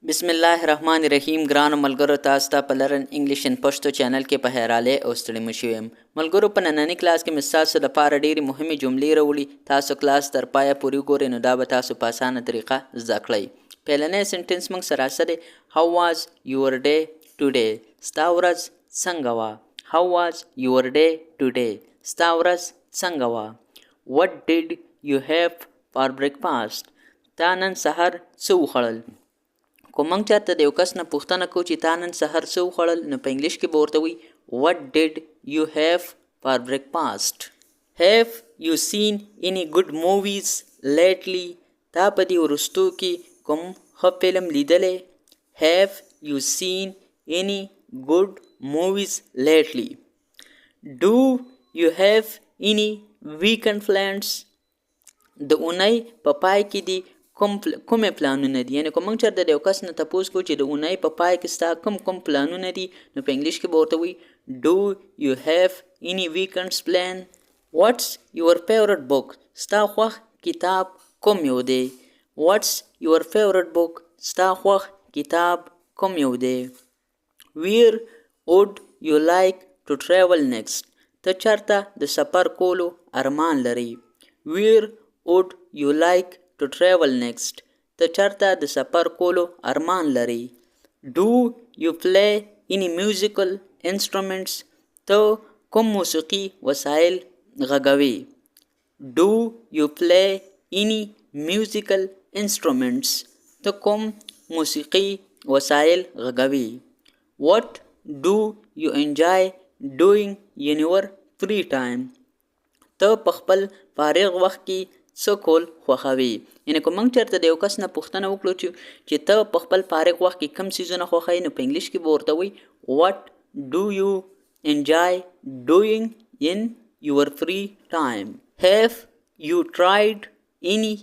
बिस्मिल्लाहिर्रहमानिर्रहीम ګرانو ملګرو تاسو ته په لرن انګلیش ان پښتو چینل کې په هراله او ستړي مشو یم ملګرو په نننی کلاس کې مثال لپاره ډېری مهمه جملې راوړي تاسو کلاس تر پایه پورې ګورئ نو دا به تاسو په اسانه طریقه زده کړئ پیلنې سنټنس موږ سره سره how was your day today ستا ورځ څنګه وه how was your day today ستا ورځ څنګه وه what did you have for breakfast تا نن سحر څه وخوړل که موږ چېرته د یو کس نه پوښتنه کوو چې تا نن سحر څه وخوړل نو په انګلیش کې به ورته وایي what did you have for breakfast have you seen any good movies lately تا په دې وروستو کې کوم ښه فلم لیدلی have you seen any good movies lately do you have any weekend plans د اونۍ په پای کې دي کومې پلانونه دي یعنی که موږ چېرته د یو کس نه تپوس کوو چې د اونۍ په پای کې ستا کوم پلانونه دي نو په انګلیش کې به ورته وایي do you have any weekends plan what's your favorite book ستا خوښ کتاب کوم یو دی what's your favorite book ستا خوښ کتاب کوم یو دی where would you like to travel next ته چېرته د سفر کولو ارمان لري where would you like to travel next ته چېرته د سفر کولو ارمان لري do you play any musical instruments ته کوم موسیقي وسایل غږوي do you play any musical instruments ته کوم موسیقي وسایل غږوي what do you enjoy doing in your free time ته په خپل فارغ وخت کې څه کول خوښوي یعنې که موږ چېرته د یو کس نه پوښتنه وکړو چې ته په خپل فارغ وخت کې کوم څیزونه خوښوي نو په انګلیش کې به ورته وایي what do you enjoy doing in your free time have you tried any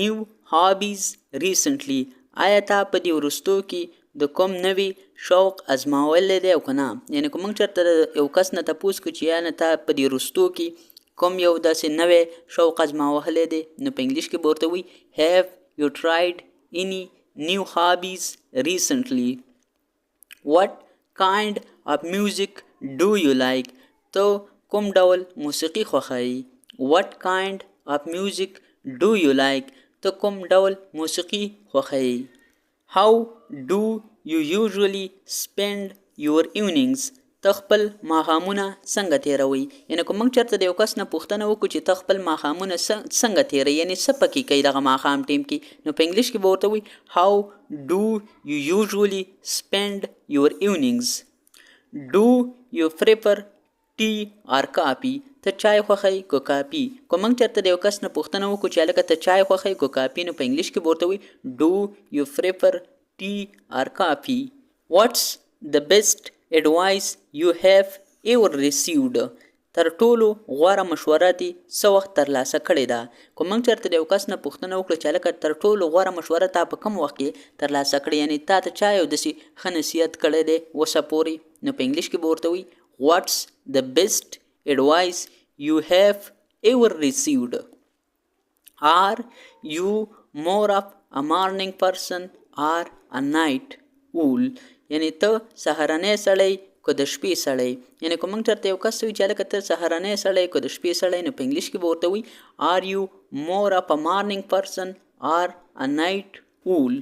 new hobbies recently آیا تا په دې وروستو کې د کوم نوي شوق ازماولی دی او که نه یعنې که موږ چېرته د یو کس نه تپوس کړو چې یعنې تا په دې وروستو کې کوم یو داسې نوی شوق ازماوهلی دی نو په انګلیش کې به ورته وایي have you tried any new hobbies recently what kind of music do you like ته کوم ډول موسیقي خوښوي what kind of music do you like ته کوم ډول موسیقي خوښوي how do you usually spend your evenings ته خپل ماښامونه څنګه تیروي یعنې که موږ چېرته د یو کس نه پوښتنه وکړو چې ته خپل ماښامونه څنګه تیروي یعنې څه پکې کوي دغه ماښام ټیم کې نو په انګلیش کې به ورته وایي how do you usually spend your evenings do you prefer tea or coffee ته چای خوښوي که کافي که موږ چېرته د یو کس نه پوښتنه وکړو چې هلکه ته چای خوښوي که کافي نو په انګلیش کې به ورته وایي do you prefer tea or coffee what's the best advice you have ever received تر ټولو غوره مشوره دې څه وخت ترلاسه کړې ده که موږ چېرته د یو کس نه پوښتنه وکړو چې هلکه تر ټولو غوره مشوره تا په کوم وخت کې ترلاسه کړې یعنې تا ته چا یو داسې ښه نصیحت کړی دی اوسه پورې نو په انګلیش کې به ورته وایي what's the best advice you have ever received are you more of a morning person or a night owl یعنې ته سهارنی سړی که د شپې سړی یعنې که موږ چېرته یو کس وي چې هلکه ته سهارنی سړی که د شپې سړی نو په انګلیش کې به ورته وایي are you more of a morning person or a night owl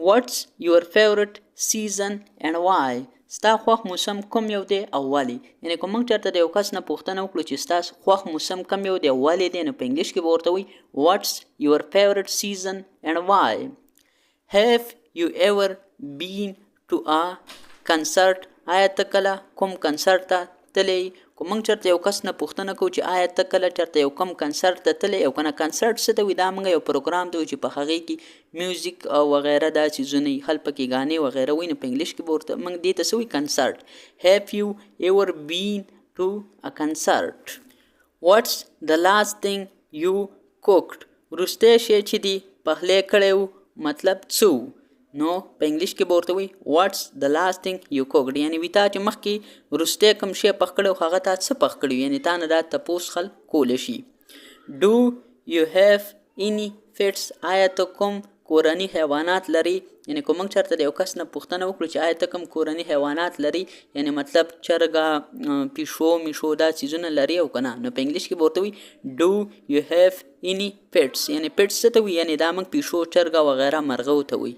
what's your favorite season and why ستا خوښ موسم کوم یو دی او ولې یعنې که موږ چېرته د یو کس نه پوښتنه وکړو چې ستاسو خوښ موسم کوم یو دی او ولې دی نو په انګلیش کې به ورته وایي what's your favorite season and why have you ever been to a concert آیا ته کله کوم کنسرت ته تللی که موږ چېرته یو کس نه پوښتنه کوو چې آیا ته کله چېرته یو کوم کنسرت ته تللی او که نه کنسرت څه ته وي دا موږ یو پروګرام دی چې په هغې کې میوزیک او وغیره دا څیزونه وي خلک پکې ګانې وغیره وایي نو په انګلیش کې به ورته موږ دې ته څه وایي کنسرت have you ever been to a concert what's the last thing you cooked وروستی شی چې دې پخلی کړی و مطلب څه و نو په انګلیش کې به ورته وایي what's the last thing you cooked یعنې وي تا چې مخکې وروستی کوم شی پخ کړی و هغه تا څه پخ کړي یعنې تا نه دا تپوس خلک کولی شي do you have any pets آیا ته کوم کورني حیوانات لري؟ یعنی که موږ چېرته د یو کس نه پوښتنه وکړو چې آیا ته کوم کورني حیوانات لري، یعنی مطلب چرګه، پیشو، میشو دا څیزونه لري او که نه، نو په انګلیش کې به ورته وي Do you have any pets؟ یعنی pets څه ته وي؟ یعنی دا موږ پیشو، چرګه وغیره مرغه ته وي.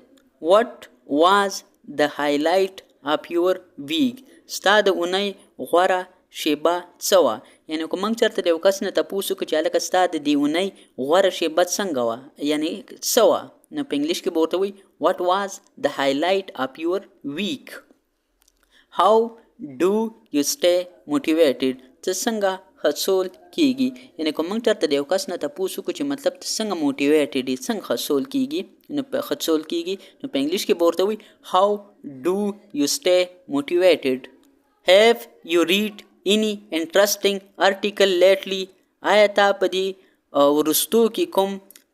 What was the highlight of your week؟ ستا د اونۍ غوره شیبه څه وه؟ یعنی که موږ چېرته د یو کس نه تپوس وکړو چې هلکه ستا د دې اونۍ غوره شیبه څنګه وه، یعنی څه وه، نو په انګلیش کې به ورته وي What was the highlight of your week؟ How do you stay motivated؟ ته څنګه هڅول کیږي؟ یعنی که موږ چېرته د یو کس نه تپوس وکړو چې مطلب ته څنګه موټیویټډ یې، څنګه هڅول کیږي، نو په هڅول کیږي، نو په انګلیش کې به ورته وي How do you stay motivated؟ Have you read any interesting article lately؟ آیا تا په دې وروستو کې کوم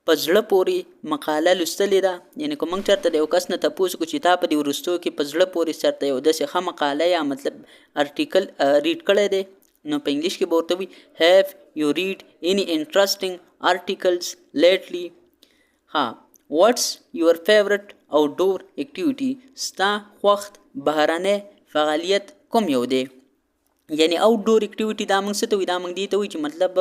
په زړه پورې مقاله لوستلې ده؟ یعنی که موږ چېرته د یو کس نه تپوس وکړو چې تا په دې وروستو کې په زړه پورې چېرته یو داسې ښه مقاله یا مطلب ارټیکل ریډ کړی دی، نو په انګلیش کې به ورته وي Have you read any interesting articles lately؟ ها. What's your favorite outdoor activity؟ ستا خوښ بهرنی فعالیت کوم یو دی؟ یعنی آوټډور اکټیویټي دا موږ څه ته وایي؟ دا موږ دې ته وایي چې مطلب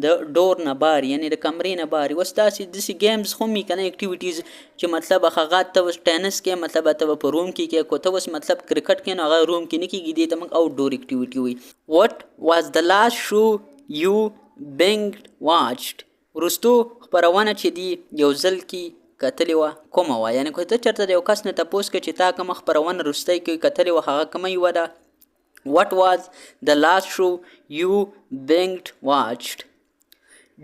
د ډور نه بار، یعنی د کمرې نه بار. اوس داسې ګیمز هم وي که نه، اکټیویټیز چې مطلب هغه ته اوس ټینس کې مطلب ته په روم کې کې کو ته اوس مطلب کرکټ کې نو هغه روم کې نه کېږي، دې ته موږ آوټډور اکټیویټي وایي. What was the last show you binged watched؟ وروستو خپرونه چې دی یو ځل کې کتلې وه کومه وه؟ یعنی که ته چېرته د یو کس نه تپوس کړې چې تا کومه خپرونه وروستی کې کتلې وه هغه کومه یوه ده؟ What was the last show you binged watched؟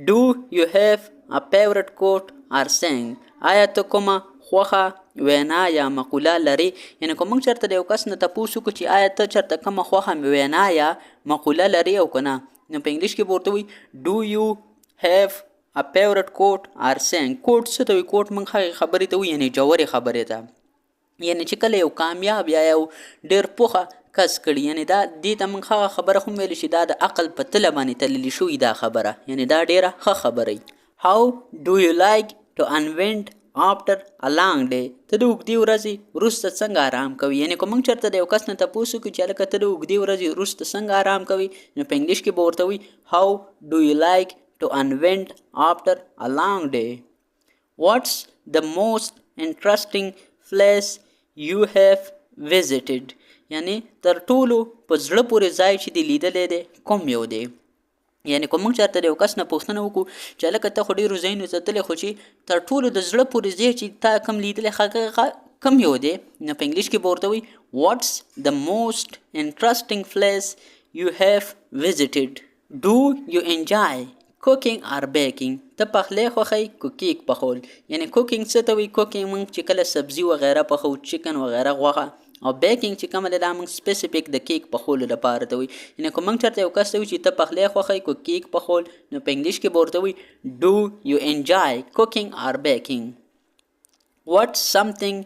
Do you have a favorite quote or saying؟ آیا ته کومه خوښه وینا یا مقوله لري؟ یعنی که موږ چېرته د یو کس نه تپوس وکړو چې آیا ته چېرته کومه خوښه وینا یا مقوله لري او که نه، نو په انګلیش کې به ورته وي Do you have a favorite quote or saying؟ کوټ څه ته وي؟ کوټ موږ هغې خبرې ته وي، یعنی جوړې خبرې ته، یعنی چې کله یو کامیاب یا یو ډېر پوخه کس کړي، یعنی دا دې ته موږ هغه خبره هم ویلی شي دا د عقل په تله باندې تللي شوي دا خبره، یعنی دا ډېره ښه خبره. How do you like to unwind after a long day؟ ته د اوږدې ورځې وروسته څنګه آرام کوي؟ یعنی که موږ چېرته د یو کس نه تپوس وکړو چې هلکه ته د اوږدې ورځې وروسته څنګه آرام کوي، نو په انګلیش کې به ورته وي How do you like to unwind after a long day؟ What's the most interesting place you have visited؟ یعنی تر ټولو په زړه پورې ځای چې دی لیدلی دی کوم یو دی؟ یعنی که موږ چېرته د یو کس نه پوښتنه وکړو چې هلکه ته خو ډېرو ځایونو ته تللی خو چې تر ټولو د زړه پورې ځای چې تا کوم لیدلی هغه کوم یو دی، نو په انګلیش کې به ورته وي What's the most interesting place you have visited؟ Do you enjoy cooking or baking؟ ته پخلی خوښوي که کیک پخول؟ یعنی کوکینګ څه ته وایي؟ کوکینګ موږ چې کله سبزي وغیره پخو، چکن وغیره غوښه، او بیکینګ چې کومه ده دا موږ سپیسیفیک د کیک پخولو لپاره ته وایي. یعنی که موږ چېرته یو کس ته وایي چې ته پخلی خوښوي که کیک پخول، نو په انګلیش کې به ورته وایي Do you enjoy cooking or baking؟ What's something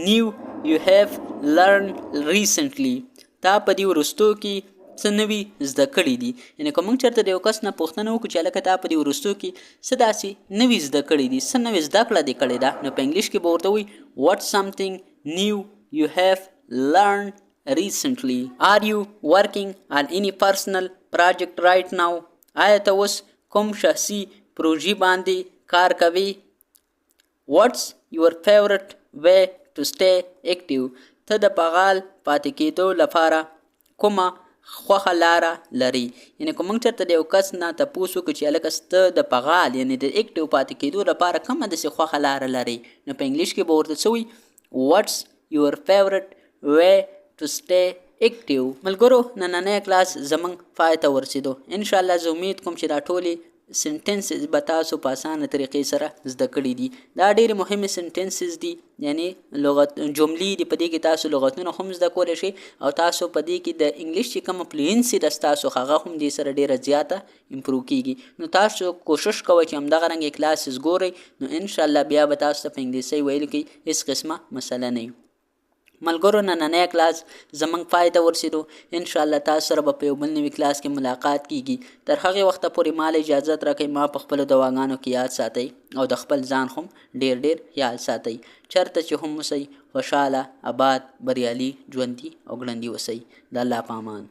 new you have learned recently؟ تا په دې وروستو کې څه نوي زده کړي دي؟ یعنی که موږ چېرته د یو کس نه پوښتنه وکړو چې هلکه تا په دې وروستو کې څه داسې نوي زده کړي دي، څه نوې زده کړه دې کړې ده، نو په انګلیش کې به ورته وایي What's something new you have learned recently؟ Are you working on any personal project right now؟ آیا ته اوس کوم شخصي پروژې باندې کار کوي؟ What's your favorite way to stay active؟ ته د فعال پاتې کېدو لپاره کومه خوښه لاره لري؟ یعنی که موږ چېرته د یو کس نه تپوس وکړو چې هلکه ته د فعال یعنی د اکټیو پاتې کېدو لپاره کومه داسې خوښه لاره لري، نو په انګلیش کې به ورته څه وایي What's your favorite way to stay active؟ ملګرو نننی کلاس زموږ پای ته ورسېدو. انشاءالله زه امید کوم چې دا ټولې سنټنسز به تاسو په اسانه طریقې سره زده کړي دي. دا ډېرې مهمې سنټنسز دي، یعنی جملې دي، په دې کې تاسو لغتونه هم زده کولی شئ او تاسو په دې کې د انګلیش چې کومه فلوینسي ده ستاسو هغه هم دې سره ډېره زیاته امپروو کېږي. نو تاسو کوشش کوئ چې همدغه رنګې کلاسز ګورئ، نو انشاءالله بیا به تاسو ته په انګلیسي ویلو کې هېڅ قسمه مسله نه وي. ملګرو نننی کلاس زمونږ پای ته ورسېدو. انشاءالله تاسو سره به په یو بل نوي کلاس کې ملاقات کیږي. تر هغې وخته پورې مال اجازت راکئ ما په خپلو دواګانو کې یاد ساتئ او د خپل ځان هم ډیر ډیر خیال ساتئ. چېرته چې هم اوسئ خوشحاله، آباد، بریالي، ژوندي او ګړندي اوسئ. د الله په امان.